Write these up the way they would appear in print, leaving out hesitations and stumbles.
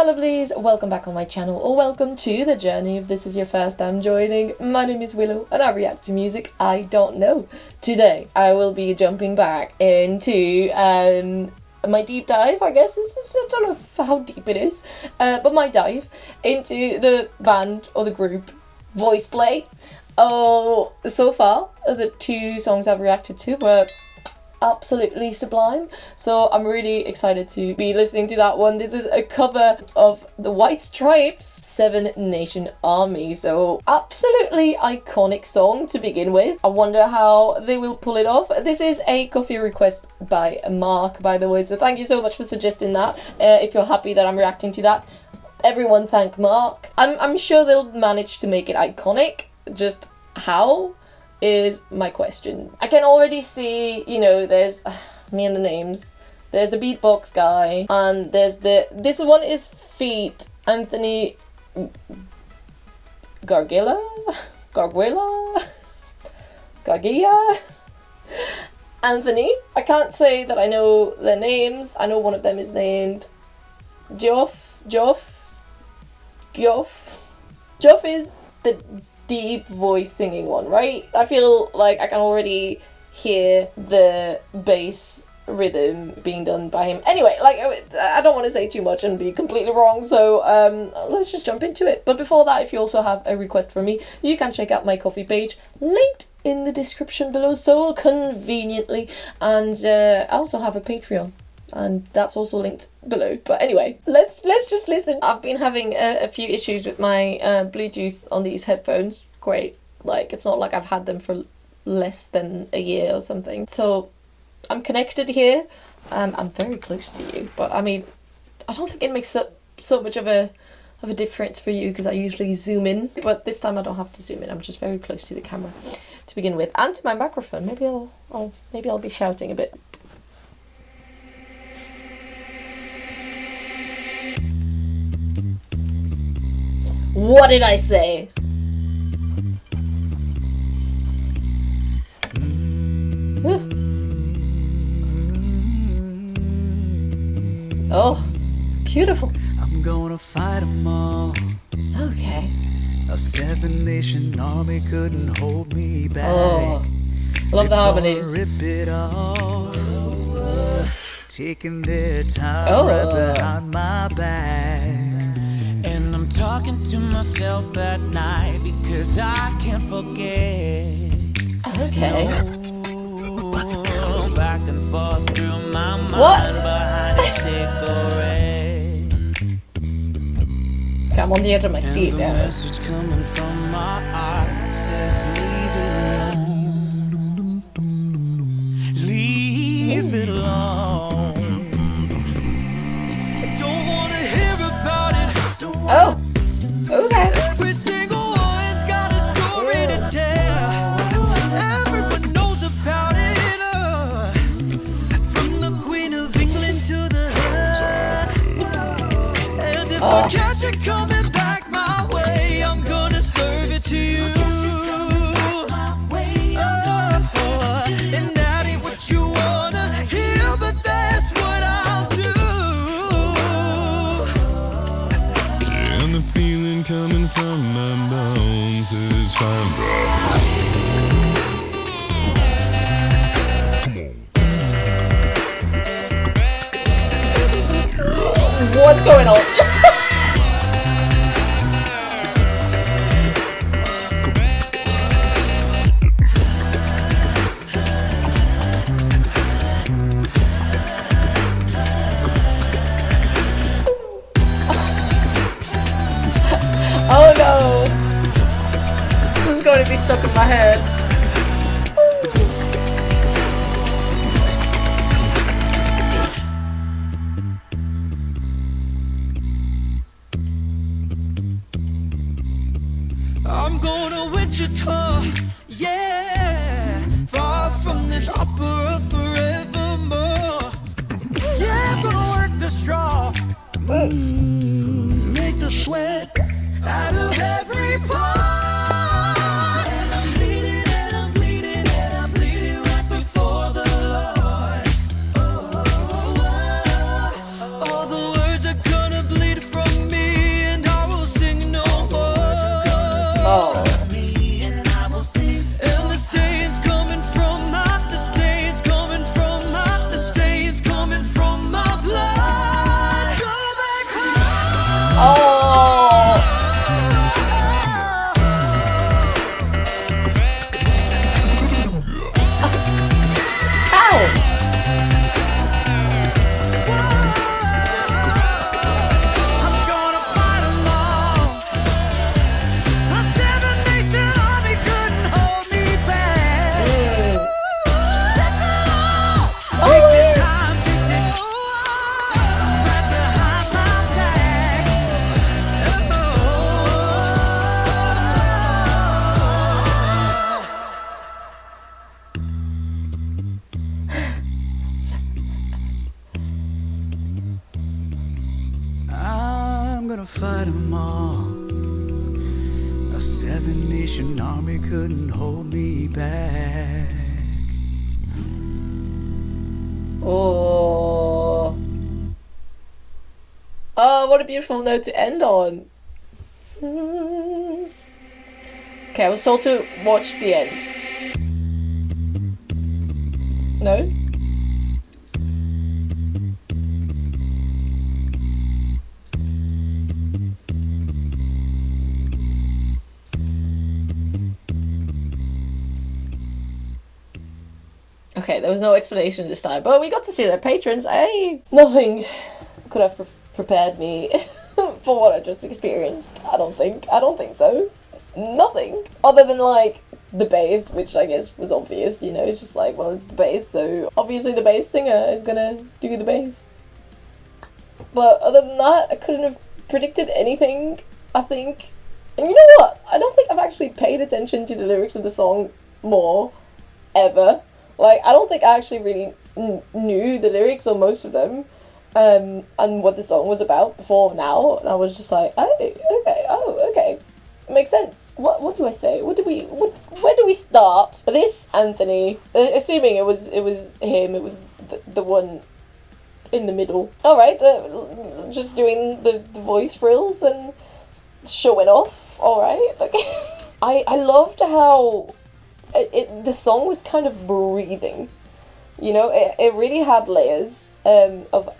my lovelies, welcome back on my channel, or welcome to the journey if this is your first time joining. My name is Willow and I react to music I don't know. Today I will be jumping back into my deep dive, I guess. I don't know how deep it is, but my dive into the band or the group VoicePlay. Oh, so far the two songs I've reacted to were absolutely sublime, so I'm really excited to be listening to that one. This is a cover of the White Stripes' Seven Nation Army, so absolutely iconic song to begin with. I wonder how they will pull it off. This is a coffee request by Mark, by the way, so thank you so much for suggesting that. If you're happy that I'm reacting to that, everyone thank Mark. I'm sure they'll manage to make it iconic. Just how is my question. I can already see, you know, there's me and the names. There's the beatbox guy, and there's this one is feat. Anthony Gargilla? Anthony. I can't say that I know their names. I know one of them is named Geoff is the deep voice singing one, right? I feel like I can already hear the bass rhythm being done by him. Anyway, like, I don't want to say too much and be completely wrong, so let's just jump into it. But before that, if you also have a request from me, you can check out my Ko-fi page, linked in the description below so conveniently, and I also have a Patreon, and that's also linked below. But anyway, let's just listen. I've been having a few issues with my Bluetooth on these headphones. Great, like, it's not like I've had them for less than a year or something. So I'm connected here. I'm very close to you, but I mean, I don't think it makes so much of a difference for you because I usually zoom in, but this time I don't have to zoom in. I'm just very close to the camera to begin with, and to my microphone. Maybe I'll be shouting a bit. What did I say? Oh, beautiful. I'm gonna fight them all. Okay. A seven-nation army couldn't hold me back. Oh, love the harmonies. Rip it off. Taking their time right behind my back. And I'm talking to myself at night because I can't forget. Okay. No, back and forth through my mind. What? Behind a cigarette. Okay, I'm on the edge of my seat now. now. The message coming from my heart says leave it alone. Leave it alone. I don't wanna hear about it. Oh, okay. Every single one's got a story to tell. Everyone knows about it. From the Queen of England to the and if I catch it coming back my way, I'm gonna serve it to you. And that ain't what you wanna hear, but that's what I'll do. And the feeling coming from my bones is fine. What's going on? Oh no! This is going to be stuck in my head. I'm going to Wichita, yeah, far from this opera forevermore. Yeah, I'm gonna work the straw, make the sweat out of every part. And I'm bleeding, and I'm bleeding, and I'm bleeding right before the Lord. All the words are gonna bleed from Oh! Ow! Fight them all. A 7-nation army couldn't hold me back. Oh. Oh, what a beautiful note to end on. Okay, I was told to watch the end. No? Okay, there was no explanation this time, but we got to see their patrons. Hey, nothing could have prepared me for what I just experienced. I don't think so. Nothing other than like the bass, which I guess was obvious. You know, it's just like, well, it's the bass, so obviously the bass singer is gonna do the bass. But other than that, I couldn't have predicted anything, I think. And you know what? I don't think I've actually paid attention to the lyrics of the song more ever. Like, I don't think I actually really knew the lyrics or most of them, and what the song was about before now, and I was just like, oh, okay, makes sense. What do I say? Where do we start? This Anthony, assuming it was him, it was the one in the middle. Alright, just doing the voice frills and showing off, alright, like, I loved how the song was kind of breathing, you know, it really had layers of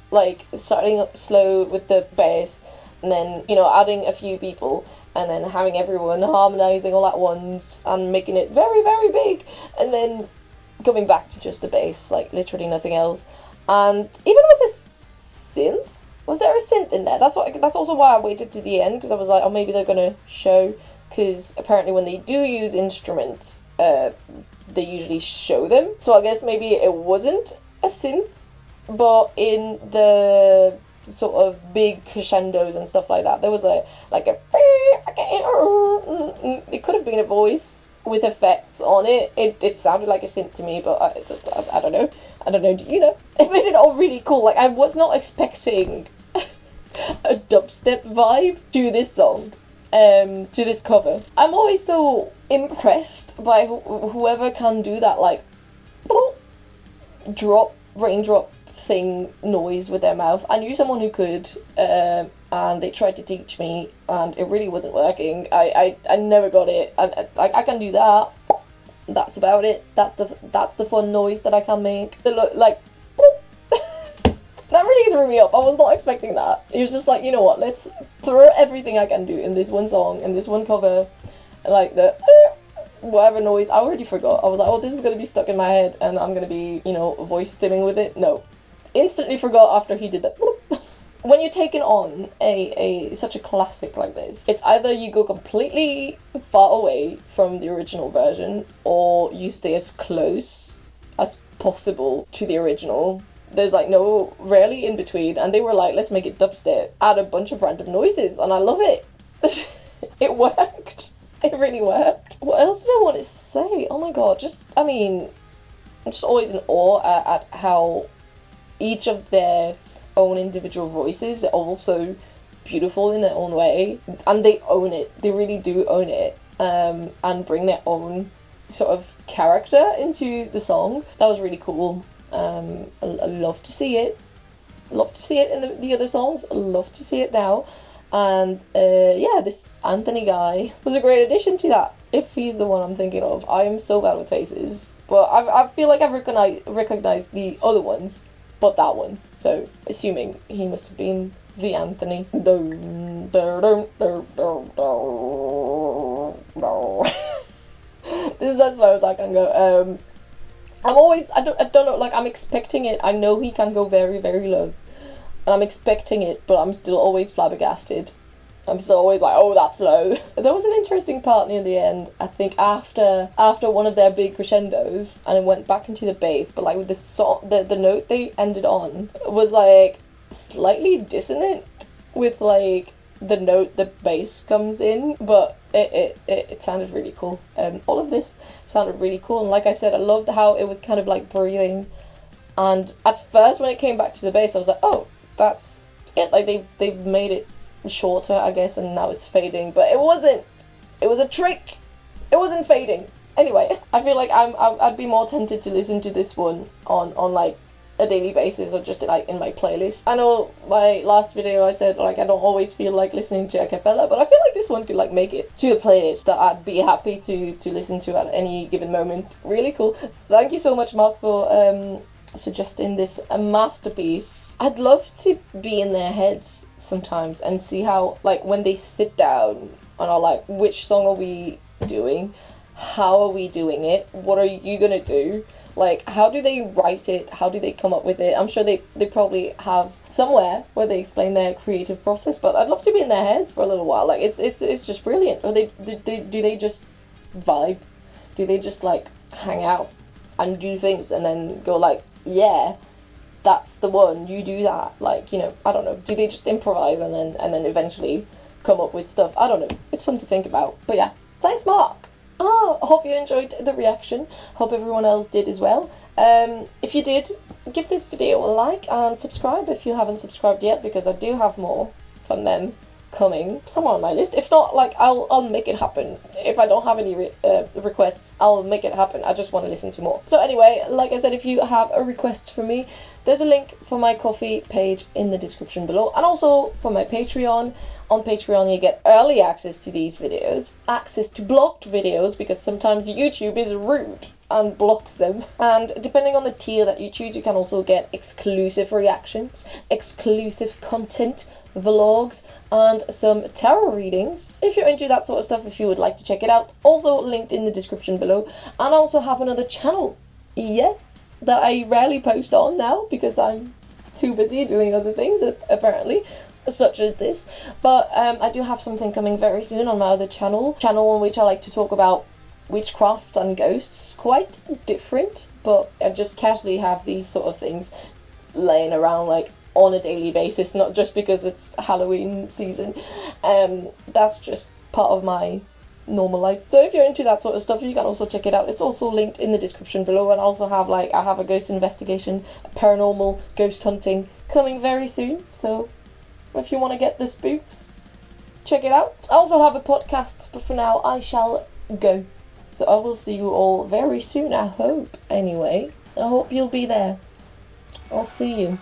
like starting up slow with the bass and then, you know, adding a few people and then having everyone harmonizing all at once and making it very, very big and then going back to just the bass, like literally nothing else. And even with this synth, was there a synth in there? That's also why I waited to the end, because I was like, oh, maybe they're gonna show, because apparently when they do use instruments, they usually show them. So I guess maybe it wasn't a synth, but in the sort of big crescendos and stuff like that, there was a it could have been a voice with effects on it. It sounded like a synth to me, but I don't know. Do you know? It made it all really cool. Like, I was not expecting a dubstep vibe to this song. To this cover. I'm always so impressed by whoever can do that, like, raindrop thing noise with their mouth. I knew someone who could, and they tried to teach me, and it really wasn't working. I never got it. I can do that. That's about it. That's the fun noise that I can make. The look, like, that really threw me off. I was not expecting that. It was just like, you know what, let's throw everything I can do in this one song, in this one cover, like the whatever noise. I already forgot. I was like, oh, this is going to be stuck in my head and I'm going to be, you know, voice stimming with it. No. Instantly forgot after he did that. When you're taking on such a classic like this, it's either you go completely far away from the original version or you stay as close as possible to the original. There's like no rarely in between, and they were like, let's make it dubstep, add a bunch of random noises, and I love it. It worked. It really worked. What else did I want to say? Oh my god, I'm just always in awe at how each of their own individual voices are also beautiful in their own way, and they own it. They really do own it, and bring their own sort of character into the song. That was really cool. I love to see it. Love to see it in the other songs. Love to see it now. And yeah, this Anthony guy was a great addition to that, if he's the one I'm thinking of. I am so bad with faces, but I feel like I've recognized the other ones, but that one. So assuming he must have been the Anthony. This is as low as I can go. I don't know, like, I'm expecting it. I know he can go very, very low. And I'm expecting it, but I'm still always flabbergasted. I'm still always like, oh, that's low. There was an interesting part near the end, I think, after one of their big crescendos, and it went back into the bass, but like with the note they ended on was like slightly dissonant with like the note the bass comes in, but it sounded really cool. All of this sounded really cool, and like I said, I loved how it was kind of like breathing. And at first, when it came back to the bass, I was like, oh, that's it. Like they've made it shorter, I guess, and now it's fading. But it wasn't. It was a trick. It wasn't fading. Anyway, I feel like I'd be more tempted to listen to this one on like a daily basis, or just like in my playlist. I know my last video I said like I don't always feel like listening to a cappella, but I feel like this one could like make it to the playlist that I'd be happy to listen to at any given moment. Really cool. Thank you so much, Mark, for suggesting this masterpiece. I'd love to be in their heads sometimes and see how, like, when they sit down and are like, which song are we doing? How are we doing it? What are you gonna do? Like, how do they write it? How do they come up with it? I'm sure they probably have somewhere where they explain their creative process, but I'd love to be in their heads for a little while. Like, it's just brilliant. Or do they just vibe? Do they just like hang out and do things and then go like, yeah, that's the one, you do that? Like, you know, I don't know. Do they just improvise and then eventually come up with stuff? I don't know. It's fun to think about. But yeah, thanks, Mark. I hope you enjoyed the reaction. Hope everyone else did as well. If you did, give this video a like and subscribe if you haven't subscribed yet, because I do have more from them coming somewhere on my list. If not, like, I'll make it happen. If I don't have any requests, I'll make it happen. I just want to listen to more. So anyway, like I said, if you have a request from me, there's a link for my Ko-fi page in the description below, and also for my Patreon. On Patreon you get early access to these videos, access to blocked videos, because sometimes YouTube is rude and blocks them. And depending on the tier that you choose, you can also get exclusive reactions, exclusive content, vlogs, and some tarot readings. If you're into that sort of stuff, if you would like to check it out, also linked in the description below. And I also have another channel, yes, that I rarely post on now because I'm too busy doing other things, apparently, such as this. But I do have something coming very soon on my other channel in which I like to talk about witchcraft and ghosts. Quite different, but I just casually have these sort of things laying around like on a daily basis, not just because it's Halloween season. That's just part of my normal life. So if you're into that sort of stuff, you can also check it out. It's also linked in the description below. And I also have I have a ghost investigation, paranormal ghost hunting coming very soon. So if you want to get the spooks, check it out. I also have a podcast, but for now I shall go. So I will see you all very soon, I hope. Anyway, I hope you'll be there. I'll see you.